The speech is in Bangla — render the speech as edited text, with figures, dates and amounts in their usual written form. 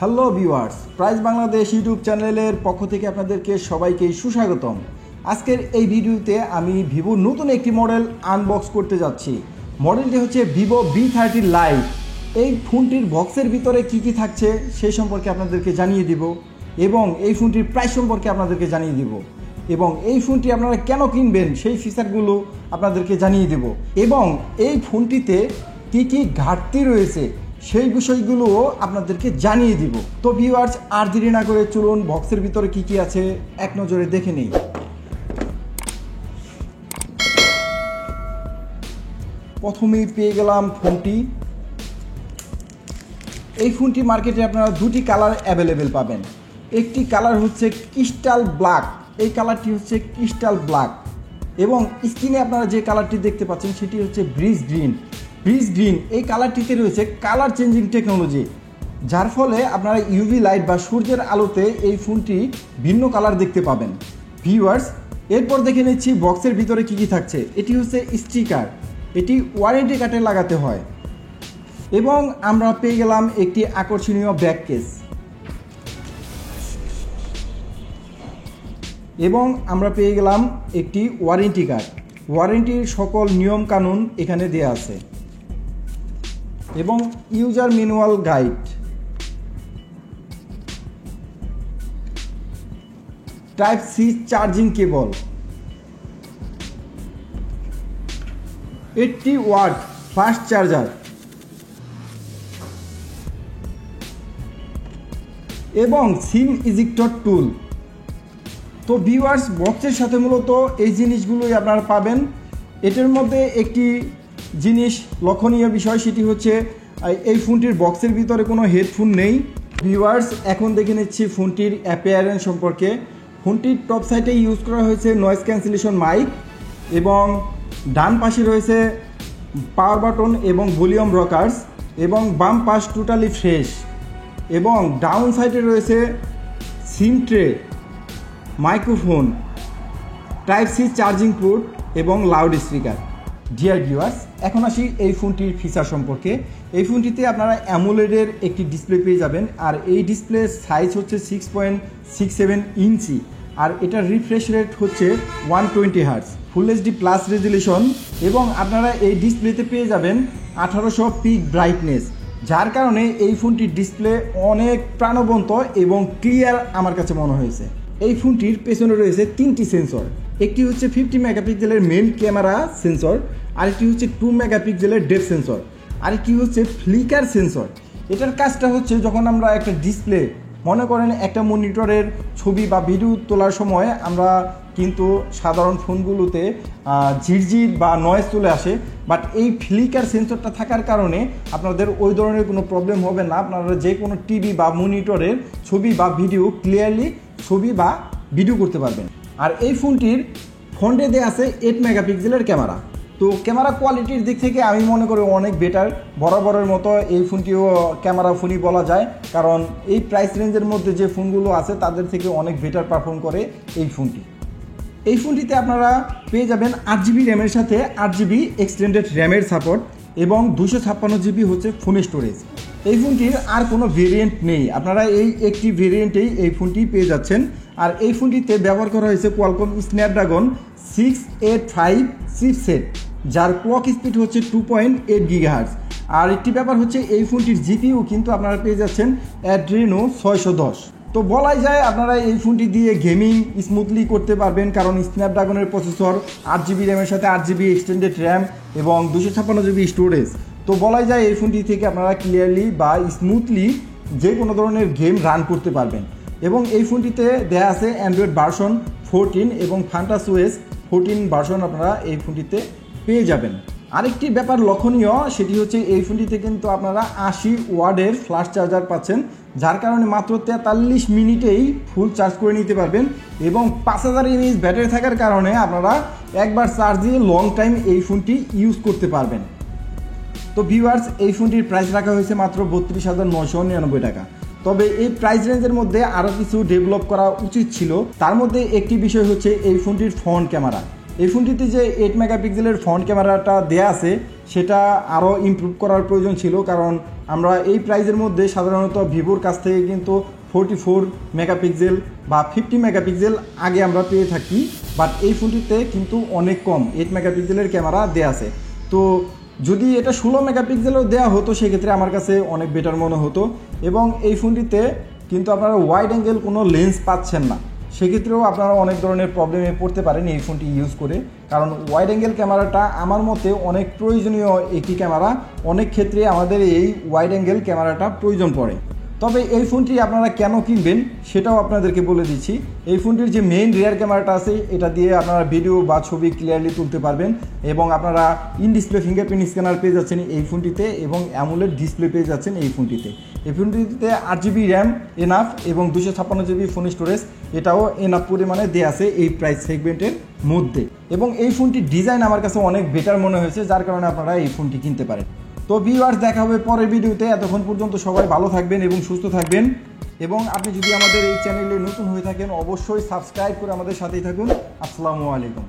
Hello viewers, price Bangladesh YouTube চ্যানেলের পক্ষ থেকে আপনাদেরকে সবাইকে সুস্বাগতম। আজকের এই ভিডিওতে আমি ভিভোর নতুন একটি মডেল আনবক্স করতে যাচ্ছি। মডেলটি হচ্ছে ভিভো V30 লাইট। এই ফোনটির বক্সের ভিতরে কি কি থাকছে সেই সম্পর্কে আপনাদেরকে জানিয়ে দিব এবং এই ফোনটির প্রাইস সম্পর্কে আপনাদেরকে জানিয়ে দিব এবং এই ফোনটি আপনারা কেন কিনবেন সেই ফিচারগুলো আপনাদেরকে জানিয়ে দেব এবং এই ফোনটিতে কি কি ঘাটতি রয়েছে সেই বিষয়গুলোও আপনাদেরকে জানিয়ে দিব। তো ভিউয়ার্স, আর দেরি না করে চলুন বক্সের ভিতরে কি কি আছে এক নজরে দেখে নেই। প্রথমেই পেয়ে গেলাম ফোনটি। এই ফোনটি মার্কেটে আপনারা দুটি কালার অ্যাভেলেবেল পাবেন। একটি কালার হচ্ছে ক্রিস্টাল ব্ল্যাক, এই কালারটি হচ্ছে ক্রিস্টাল ব্ল্যাক এবং স্ক্রিনে আপনারা যে কালারটি দেখতে পাচ্ছেন সেটি হচ্ছে ব্রিজ গ্রিন। ব্রিজ গ্রিন এই কালারটিতে রয়েছে কালার চেঞ্জিং টেকনোলজি, যার ফলে আপনারা ইউভি লাইট বা সূর্যের আলোতে এই ফোনটি ভিন্ন কালার দেখতে পাবেন। ভিউয়ার্স, এরপর দেখে নিচ্ছি বক্সের ভিতরে কি কি থাকছে। এটি হচ্ছে স্টিকার, এটি ওয়ারেন্টি কার্ডে লাগাতে হয় এবং আমরা পেয়ে গেলাম একটি আকর্ষণীয় ব্যাক কেস এবং আমরা পেয়ে গেলাম একটি ওয়ারেন্টি কার্ড। ওয়ারেন্টির সকল নিয়ম কানুন এখানে দেয়া আছে এবং user manual guide. Type C charging cable, 80 watt fast charger এবং সিম ইজেক্টর টুল। তো ভিউয়ার্স, বক্সের সাথে মূলত এই জিনিসগুলোই আপনারা পাবেন। এটার মধ্যে একটি জিনিস লক্ষণীয় বিষয়, সেটি হচ্ছে এই ফোনটির বক্সের ভিতরে কোনো হেডফোন নেই। ভিউয়ার্স, এখন দেখে নিচ্ছি ফোনটির অ্যাপিয়ারেন্স সম্পর্কে। ফোনটির টপ সাইডে ইউজ করা হয়েছে নয়েজ ক্যান্সেলেশন মাইক এবং ডান পাশে রয়েছে পাওয়ার বাটন এবং ভলিউম রকার্স এবং বাম পাশ টোটালি ফ্রেশ এবং ডাউন সাইডে রয়েছে SIM tray, microphone, type C charging port এবং লাউড স্পিকার। ডিয়ার ভিউয়ার্স, এখন আসি এই ফোনটির ফিচার সম্পর্কে। এই ফোনটিতে আপনারা অ্যামোলেডের একটি ডিসপ্লে পেয়ে যাবেন আর এই ডিসপ্লে সাইজ হচ্ছে 6.67 ইঞ্চি আর এটার রিফ্রেশ রেট হচ্ছে 120 hertz, full HD plus resolution এবং আপনারা এই ডিসপ্লেতে পেয়ে যাবেন 1800 পিক ব্রাইটনেস, যার কারণে এই ফোনটির ডিসপ্লে অনেক প্রাণবন্ত এবং ক্লিয়ার আমার কাছে মনে হয়েছে। এই ফোনটির পেছনে রয়েছে তিনটি সেন্সর। একটি হচ্ছে 50 মেগাপিক্সেলের মেন ক্যামেরা সেন্সর, আরেকটি হচ্ছে 2 মেগাপিক্সেলের ডেপথ সেন্সর, আরেকটি হচ্ছে ফ্লিকার সেন্সর। এটার কাজটা হচ্ছে যখন আমরা একটা ডিসপ্লে, মনে করেন একটা মনিটরের ছবি বা ভিডিও তোলার সময় আমরা কিন্তু সাধারণ ফোনগুলোতে ঝিরঝির বা নয়েজ চলে আসে, বাট এই ফ্লিকার সেন্সরটা থাকার কারণে আপনাদের ওই ধরনের কোনো প্রবলেম হবে না। আপনারা যে কোনো টিভি বা মনিটরের ছবি বা ভিডিও ক্লিয়ারলি ছবি বা ভিডিও করতে পারবেন। আর এই ফোনটির ফ্রন্টে দেওয়া আছে 8 মেগাপিক্সেলের ক্যামেরা। তো ক্যামেরা কোয়ালিটির দিক থেকে আমি মনে করি অনেক বেটার, বরাবরের মতো এই ফোনটিও ক্যামেরা ফোনই বলা যায়, কারণ এই প্রাইস রেঞ্জের মধ্যে যে ফোনগুলো আছে তাদের থেকে অনেক বেটার পারফর্ম করে এই ফোনটি। এই ফোনটিতে আপনারা পেয়ে যাবেন 8GB র্যামের সাথে 8GB এক্সটেন্ডেড র্যামের সাপোর্ট এবং 256GB হচ্ছে ফোন স্টোরেজ। এই ফোনটির আর কোনো ভেরিয়েন্ট নেই, আপনারা এই একটি ভেরিয়েন্টেই এই ফোনটি পেয়ে যাচ্ছেন। আর এই ফোনটিতে ব্যবহার করা হয়েছে কোয়ালকম স্ন্যাপড্রাগন 685 চিপসেট, যার ক্লক স্পিড হচ্ছে 2.8 GHz। আর একটি ব্যাপার হচ্ছে এই ফোনটির জিপিইউ কিন্তু আপনারা পেয়ে যাচ্ছেন অ্যাড্রেনো 610। তো বলাই যায় আপনারা এই ফোনটি দিয়ে গেমিং স্মুথলি করতে পারবেন, কারণ স্ন্যাপড্রাগনের প্রসেসর, 8GB র্যামের সাথে 8GB এক্সটেন্ডেড র্যাম এবং 256GB স্টোরেজ। তো বলাই যায় এই ফোনটি থেকে আপনারা ক্লিয়ারলি বা স্মুথলি যে কোনো ধরনের গেম রান করতে পারবেন। এবং এই ফোনটিতে দেয়া আছে অ্যান্ড্রয়েড ভার্সন 14 এবং FantaSOS 14 ভার্সন আপনারা এই ফোনটিতে পেয়ে যাবেন। আরেকটি ব্যাপার লক্ষণীয়, সেটি হচ্ছে এই ফোনটিতে কিন্তু আপনারা 80 ওয়াটের ফ্ল্যাশ চার্জার পাচ্ছেন, যার কারণে মাত্র 43 মিনিটেই ফুল চার্জ করে নিতে পারবেন এবং 5000 mAh ব্যাটারি থাকার কারণে আপনারা একবার চার্জ দিয়ে লং টাইম এই ফোনটি ইউজ করতে পারবেন। তো ভিউয়ার্স, এই ফোনটির প্রাইস রাখা হয়েছে মাত্র 32,999 টাকা। তবে এই প্রাইস রেঞ্জের মধ্যে আরও কিছু ডেভেলপ করা উচিত ছিল। তার মধ্যে একটি বিষয় হচ্ছে এই ফোনটির ফ্রন্ট ক্যামেরা। এই ফোনটিতে যে 8 মেগাপিক্সেলের ফ্রন্ট ক্যামেরাটা দেয়া আছে সেটা আরও ইমপ্রুভ করার প্রয়োজন ছিল, কারণ আমরা এই প্রাইজের মধ্যে সাধারণত ভিভোর কাছ থেকে কিন্তু 44 মেগাপিক্সেল বা 50 মেগাপিক্সেল আগে আমরা পেয়ে থাকি, বাট এই ফোনটিতে কিন্তু অনেক কম 8 মেগাপিক্সেলের ক্যামেরা দেয়া আছে। তো যদি এটা 16 মেগাপিক্সেলও দেওয়া হতো সেক্ষেত্রে আমার কাছে অনেক বেটার মনে হতো। এবং এই ফোনটিতে কিন্তু আপনারা ওয়াইড অ্যাঙ্গেল কোনো লেন্স পাচ্ছেন না, সেক্ষেত্রেও আপনারা অনেক ধরনের প্রবলেমে পড়তে পারেন এই ফোনটি ইউজ করে, কারণ ওয়াইড অ্যাঙ্গেল ক্যামেরাটা আমার মতে অনেক প্রয়োজনীয় একটি ক্যামেরা। অনেক ক্ষেত্রে আমাদের এই ওয়াইড অ্যাঙ্গেল ক্যামেরাটা প্রয়োজন পড়ে। তবে এই ফোনটি আপনারা কেন কিনবেন সেটাও আপনাদেরকে বলে দিচ্ছি। এই ফোনটির যে মেইন রিয়ার ক্যামেরাটা আছে এটা দিয়ে আপনারা ভিডিও বা ছবি ক্লিয়ারলি তুলতে পারবেন, এবং আপনারা ইন ডিসপ্লে ফিঙ্গারপ্রিন্ট স্ক্যানার পেয়ে যাচ্ছেন এই ফোনটিতে, এবং অ্যামোলেড ডিসপ্লে পেয়ে যাচ্ছেন এই ফোনটিতে। এই ফোনটিতে 8GB র্যাম এনাফ এবং 256GB ফোন স্টোরেজ এটাও এনাফ পরিমাণে দেওয়া আছে এই প্রাইস সেগমেন্টের মধ্যে। এবং এই ফোনটির ডিজাইন আমার কাছে অনেক বেটার মনে হয়েছে, যার কারণে আপনারা এই ফোনটি কিনতে পারেন। তো ভিউয়ার্স, দেখা হবে পরের ভিডিওতে। এতক্ষণ পর্যন্ত সবাই ভালো থাকবেন এবং সুস্থ থাকবেন। এবং আপনি যদি আমাদের এই চ্যানেলে নতুন হয়ে থাকেন অবশ্যই সাবস্ক্রাইব করে আমাদের সাথেই থাকুন। আসসালামু আলাইকুম।